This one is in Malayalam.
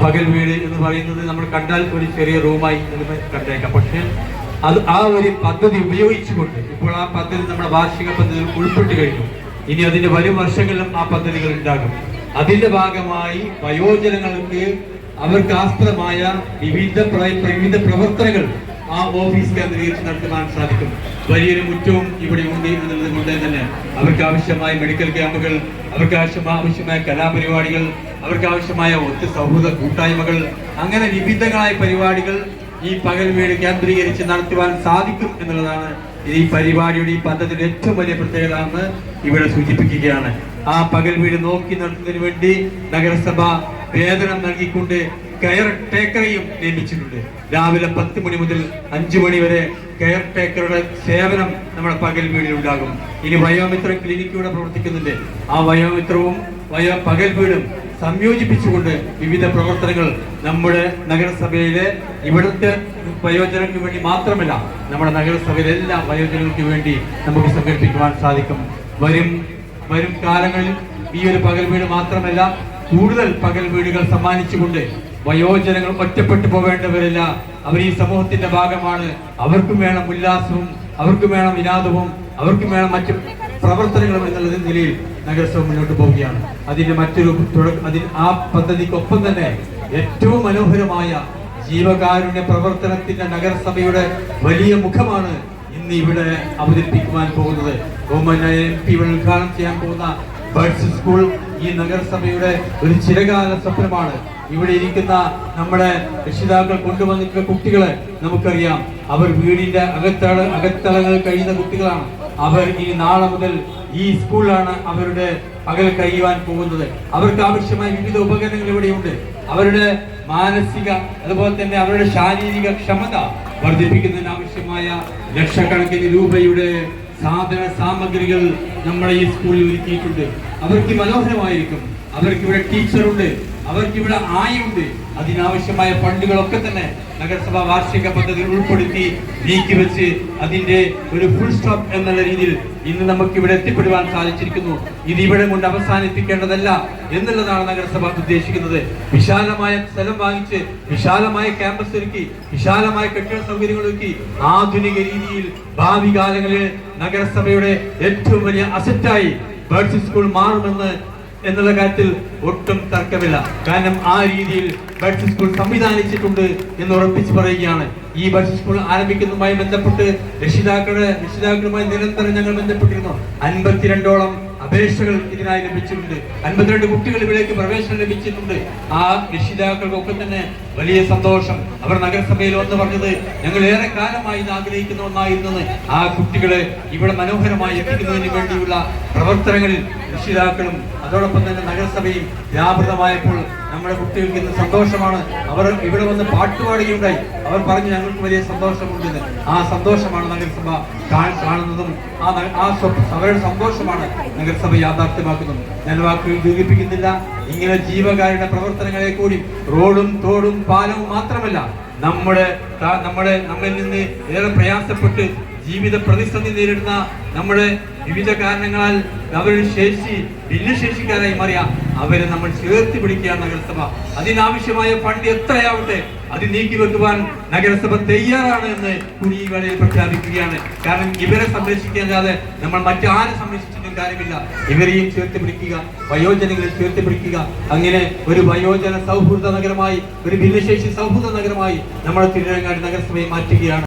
പകൽ വീട് എന്ന് പറയുന്നത് നമ്മൾ കണ്ടാൽ ഒരു ചെറിയ റൂമായി കണ്ടേക്കാം. പക്ഷെ അത് ആ ഒരു പദ്ധതി ഉപയോഗിച്ചുകൊണ്ട് ഇപ്പോൾ ആ പദ്ധതി നമ്മുടെ വാർഷിക പദ്ധതിയിൽ ഉൾപ്പെട്ട് കഴിഞ്ഞു. ഇനി അതിന്റെ വരും വർഷങ്ങളിലും ആ പദ്ധതികൾ ഉണ്ടാകും. അതിന്റെ ഭാഗമായി വയോജനങ്ങൾക്ക് അവർക്ക് ആസ്പദമായ വിവിധ പ്രവർത്തനങ്ങൾ ആ ഓഫീസ് കേന്ദ്രീകരിച്ച് നടത്തുവാൻ സാധിക്കും. വലിയൊരു മുറ്റവും ഇവിടെ ഉണ്ട് എന്നുള്ളത് കൊണ്ട് തന്നെ അവർക്ക് ആവശ്യമായ മെഡിക്കൽ ക്യാമ്പുകൾ, അവർക്ക് ആവശ്യമായ കലാപരിപാടികൾ, അവർക്ക് ആവശ്യമായ സൗഹൃദ കൂട്ടായ്മകൾ, അങ്ങനെ വിവിധങ്ങളായ പരിപാടികൾ ഈ പകൽ വീട് കേന്ദ്രീകരിച്ച് നടത്തുവാൻ സാധിക്കും എന്നുള്ളതാണ് ഈ പരിപാടിയുടെ ഈ പദ്ധതിയുടെ ഏറ്റവും വലിയ പ്രത്യേകത എന്ന് ഇവിടെ സൂചിപ്പിക്കുകയാണ്. ആ പകൽ വീട് നോക്കി നടത്തുന്നതിന് വേണ്ടി നഗരസഭ വേതനം നൽകിക്കൊണ്ട് കെയർ ടേക്കറെയും നിയമിച്ചിട്ടുണ്ട്. രാവിലെ 10 മണി മുതൽ 5 മണി വരെ കെയർ ടേക്കറുടെ സേവനം നമ്മുടെ പകൽ വീടിൽ ഉണ്ടാകും. ഇനി വയോമിത്ര ക്ലിനിക്ക് ഇവിടെ പ്രവർത്തിക്കുന്നുണ്ട്. ആ വയോമിത്രവും പകൽ വീടും സംയോജിപ്പിച്ചുകൊണ്ട് വിവിധ പ്രവർത്തനങ്ങൾ നമ്മുടെ നഗരസഭയിലെ ഇവിടുത്തെ വയോജനങ്ങൾക്ക് വേണ്ടി മാത്രമല്ല, നമ്മുടെ നഗരസഭയിലെ എല്ലാ വയോജനങ്ങൾക്ക് വേണ്ടി നമുക്ക് സംഘടിപ്പിക്കുവാൻ സാധിക്കും. വരും കാലങ്ങളിൽ ഈ ഒരു പകൽ വീട് മാത്രമല്ല, കൂടുതൽ പകൽ വീടുകൾ സമ്മാനിച്ചുകൊണ്ട് വയോജനങ്ങൾ ഒറ്റപ്പെട്ടു പോവേണ്ടവരില്ല. അവർ ഈ സമൂഹത്തിന്റെ ഭാഗമാണ്. അവർക്കും വേണം ഉല്ലാസവും, അവർക്കും വേണം വിനോദവും, അവർക്കും വേണം മറ്റു പ്രവർത്തനങ്ങളും എന്നുള്ള നിലയിൽ നഗരസഭ മുന്നോട്ട് പോവുകയാണ്. ആ പദ്ധതിക്കൊപ്പം തന്നെ ഏറ്റവും മനോഹരമായ ജീവകാരുണ്യ പ്രവർത്തനത്തിന്റെ നഗരസഭയുടെ വലിയ മുഖമാണ് ഇന്ന് ഇവിടെ അവതരിപ്പിക്കുവാൻ പോകുന്നത്. ബഹുമാന്യനായ MP ഇവിടെ ഉദ്ഘാടനം ചെയ്യാൻ പോകുന്ന ബഡ്സ് സ്കൂൾ ഈ നഗരസഭയുടെ ഒരു ചിരകാല സ്വപ്നമാണ്. ഇവിടെ ഇരിക്കുന്ന നമ്മുടെ രക്ഷിതാക്കൾ കൊണ്ടുവന്നിട്ടുള്ള കുട്ടികളെ നമുക്കറിയാം. അവർ വീടിന്റെ അകത്തളങ്ങളിൽ കഴിയുന്ന കുട്ടികളാണ്. അവർ ഇനി നാളെ മുതൽ ഈ സ്കൂളിലാണ് അവരുടെ പകൽ കഴിയുവാൻ പോകുന്നത്. അവർക്ക് ആവശ്യമായ വിവിധ ഉപകരണങ്ങൾ ഇവിടെയുണ്ട്. അവരുടെ മാനസിക അതുപോലെ തന്നെ അവരുടെ ശാരീരിക ക്ഷമത വർദ്ധിപ്പിക്കുന്നതിന് ആവശ്യമായ ലക്ഷക്കണക്കിന് രൂപയുടെ സാധന സാമഗ്രികൾ നമ്മുടെ ഈ സ്കൂളിൽ ഒരുക്കിയിട്ടുണ്ട്. അവർക്ക് മനോഹരമായിരിക്കും. അവർക്കിവിടെ ടീച്ചറുണ്ട്, അവർക്കിവിടെ ആയുണ്ട്. അതിനാവശ്യമായ ഫണ്ടുകളൊക്കെ തന്നെ നഗരസഭ വാർഷിക പദ്ധതിയിൽ ഉൾപ്പെടുത്തി നീക്കിവെച്ച് അതിന്റെ ഒരു ഫുൾ സ്റ്റോപ്പ് എന്നുള്ള രീതിയിൽ ഇന്ന് നമുക്ക് ഇവിടെ എത്തിപ്പെടുവാൻ സാധിച്ചിരിക്കുന്നു. ഇത് ഇവിടെ കൊണ്ട് അവസാനിപ്പിക്കേണ്ടതല്ല എന്നുള്ളതാണ് നഗരസഭ ഉദ്ദേശിക്കുന്നത്. വിശാലമായ സ്ഥലം വാങ്ങിച്ച് വിശാലമായ ക്യാമ്പസ് ഒരുക്കി വിശാലമായ കെട്ടിട സൗകര്യങ്ങൾ ഒരുക്കി ആധുനിക രീതിയിൽ ഭാവി കാലങ്ങളിൽ നഗരസഭയുടെ ഏറ്റവും വലിയ അസറ്റായി ബഡ്സ് സ്കൂൾ മാറുമെന്ന് എന്നുള്ള കാര്യത്തിൽ ഒട്ടും തർക്കമില്ല. കാരണം ആ രീതിയിൽ ബഡ്സ് സ്കൂൾ സംവിധാനിച്ചിട്ടുണ്ട് എന്ന് ഉറപ്പിച്ച് പറയുകയാണ്. ഈ ബഡ്സ് സ്കൂൾ ആരംഭിക്കുന്നതുമായി ബന്ധപ്പെട്ട് രക്ഷിതാക്കളുമായി നിരന്തരം ഞങ്ങൾ ബന്ധപ്പെട്ടിരുന്നു. 52ഓളം അപേക്ഷകൾ ഇതിനായി ലഭിച്ചിട്ടുണ്ട്. 52 കുട്ടികൾ ഇവിടേക്ക് പ്രവേശനം ലഭിച്ചിട്ടുണ്ട്. ആ രക്ഷിതാക്കൾക്കൊക്കെ തന്നെ വലിയ സന്തോഷം. അവർ നഗരസഭയിൽ വന്ന് പറഞ്ഞത് ഞങ്ങൾ ഏറെ കാലമായി ഇത് ആഗ്രഹിക്കുന്ന ഒന്നായിരുന്നത്. ആ കുട്ടികളെ ഇവിടെ മനോഹരമായി എത്തിക്കുന്നതിന് വേണ്ടിയുള്ള പ്രവർത്തനങ്ങളിൽ രക്ഷിതാക്കളും അതോടൊപ്പം തന്നെ നഗരസഭയും വ്യാപൃതമായപ്പോൾ നമ്മുടെ കുട്ടികൾക്ക് ഇന്ന് സന്തോഷമാണ്. അവർ ഇവിടെ വന്ന് പാട്ടുപാടുകയുണ്ടായി. അവർ പറഞ്ഞു ഞങ്ങൾക്ക് വലിയ സന്തോഷമുണ്ടെന്ന്. ആ സന്തോഷമാണ് നഗരസഭ കാണുന്നതും അവരുടെ സന്തോഷമാണ് നഗരസഭ യാഥാർത്ഥ്യമാക്കുന്നതും. ഞാൻ വാക്കുകൾ ദീർഘിപ്പിക്കുന്നില്ല. ഇങ്ങനെ ജീവകാരുടെ പ്രവർത്തനങ്ങളെ കൂടി റോഡും തോടും പാലവും മാത്രമല്ല നമ്മളിൽ നിന്ന് ഏറെ പ്രയാസപ്പെട്ട് ജീവിത പ്രതിസന്ധി നേരിടുന്ന നമ്മുടെ വിവിധ കാരണങ്ങളാൽ അവരുടെ ഭിന്നശേഷിക്കാരായി മാറിയ അവരെ നമ്മൾ ചേർത്ത് പിടിക്കുകയാണ് നഗരസഭ. അതിനാവശ്യമായ ഫണ്ട് എത്രയാവട്ടെ അത് നീക്കിവെക്കുവാൻ നഗരസഭ തയ്യാറാണ് എന്ന് കൂടി ഈ വേളയിൽ പ്രഖ്യാപിക്കുകയാണ്. കാരണം ഇവരെ സംരക്ഷിക്കാതെ നമ്മൾ മറ്റാരെ സംരക്ഷിച്ചിട്ടും കാര്യമില്ല. ഇവരെയും ചേർത്ത് പിടിക്കുക, വയോജനങ്ങളെ ചേർത്ത് പിടിക്കുക. അങ്ങനെ ഒരു വയോജന സൗഹൃദ നഗരമായി, ഒരു ഭിന്നശേഷി സൗഹൃദ നഗരമായി നമ്മുടെ തിരുവനങ്ങാടി നഗരസഭയെ മാറ്റുകയാണ്.